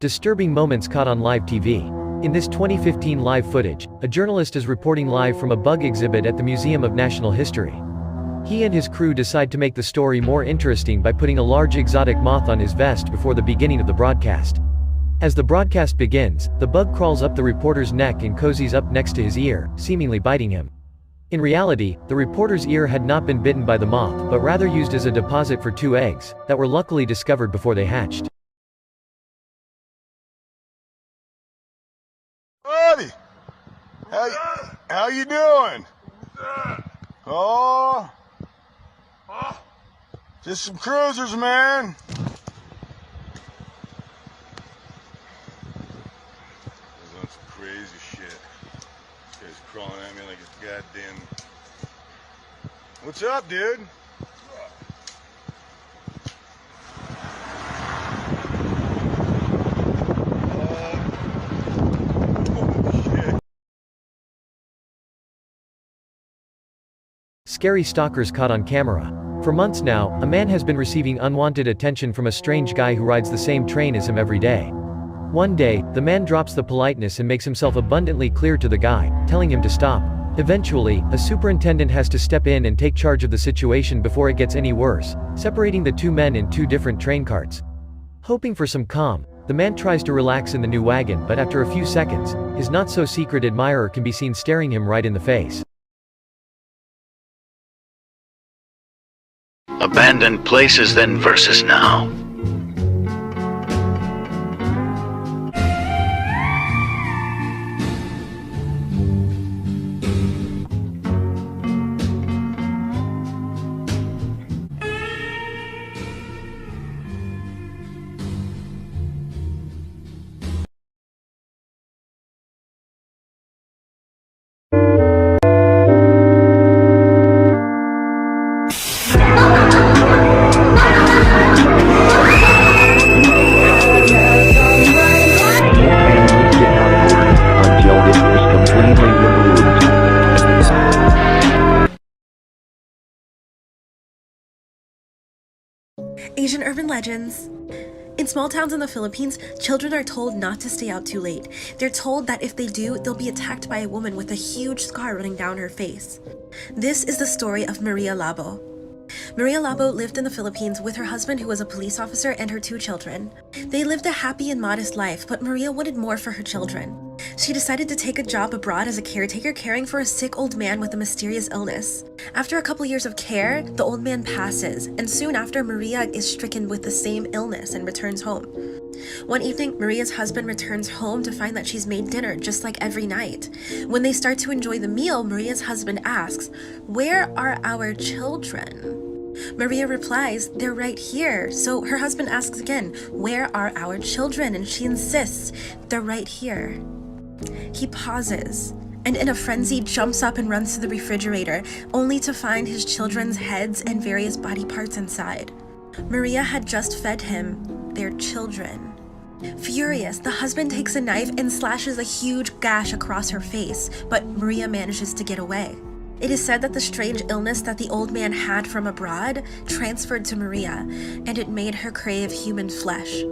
Disturbing moments caught on live TV. In this 2015 live footage, a journalist is reporting live from a bug exhibit at the Museum of National History. He and his crew decide to make the story more interesting by putting a large exotic moth on his vest before the beginning of the broadcast. As the broadcast begins, the bug crawls up the reporter's neck and cozies up next to his ear, seemingly biting him. In reality, the reporter's ear had not been bitten by the moth, but rather used as a deposit for 2 eggs, that were luckily discovered before they hatched. Buddy, how you doing? Oh, just some cruisers, man. That's some crazy shit. This guy's crawling at me like a goddamn. What's up, dude? Scary stalkers caught on camera. For months now, a man has been receiving unwanted attention from a strange guy who rides the same train as him every day. One day, the man drops the politeness and makes himself abundantly clear to the guy, telling him to stop. Eventually, a superintendent has to step in and take charge of the situation before it gets any worse, separating the 2 men in 2 different train carts. Hoping for some calm, the man tries to relax in the new wagon, but after a few seconds, his not-so-secret admirer can be seen staring him right in the face. Abandoned places then versus now. Asian urban legends. In small towns in the Philippines, children are told not to stay out too late. They're told that if they do, they'll be attacked by a woman with a huge scar running down her face. This is the story of Maria Labo. Maria Labo lived in the Philippines with her husband, who was a police officer, and her 2 children. They lived a happy and modest life, but Maria wanted more for her children. She decided to take a job abroad as a caretaker, caring for a sick old man with a mysterious illness. After a couple years of care, the old man passes, and soon after, Maria is stricken with the same illness and returns home. One evening, Maria's husband returns home to find that she's made dinner just like every night. When they start to enjoy the meal, Maria's husband asks, "Where are our children?" Maria replies, "They're right here." So her husband asks again, "Where are our children?" And she insists, "They're right here." He pauses, and in a frenzy jumps up and runs to the refrigerator, only to find his children's heads and various body parts inside. Maria had just fed him their children. Furious, the husband takes a knife and slashes a huge gash across her face, but Maria manages to get away. It is said that the strange illness that the old man had from abroad transferred to Maria, and it made her crave human flesh.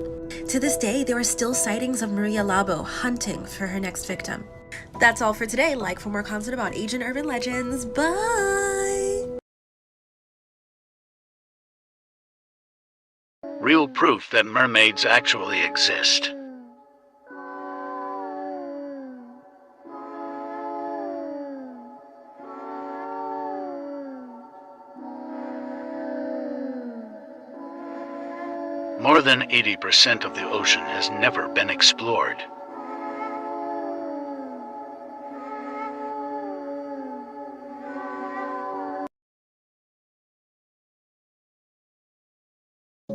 To this day, there are still sightings of Maria Labo hunting for her next victim. That's all for today. Like for more content about Asian urban legends. Bye! Real proof that mermaids actually exist. More than 80% of the ocean has never been explored.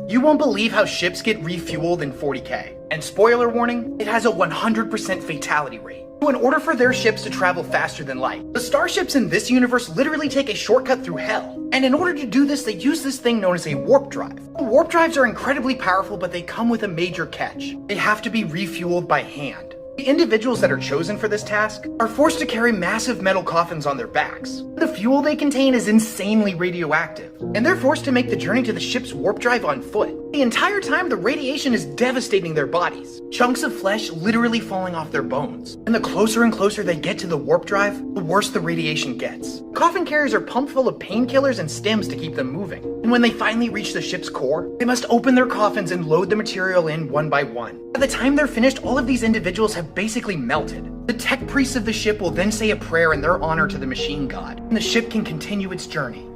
You won't believe how ships get refueled in 40K. And spoiler warning, it has a 100% fatality rate. So in order for their ships to travel faster than light, the starships in this universe literally take a shortcut through hell. And in order to do this, they use this thing known as a warp drive. Warp drives are incredibly powerful, but they come with a major catch. They have to be refueled by hand. The individuals that are chosen for this task are forced to carry massive metal coffins on their backs. The fuel they contain is insanely radioactive, and they're forced to make the journey to the ship's warp drive on foot. The entire time, the radiation is devastating their bodies, chunks of flesh literally falling off their bones. And the closer and closer they get to the warp drive, the worse the radiation gets. Coffin carriers are pumped full of painkillers and stims to keep them moving. And when they finally reach the ship's core, they must open their coffins and load the material in one by one. By the time they're finished, all of these individuals have basically melted. The tech priests of the ship will then say a prayer in their honor to the machine god, and the ship can continue its journey.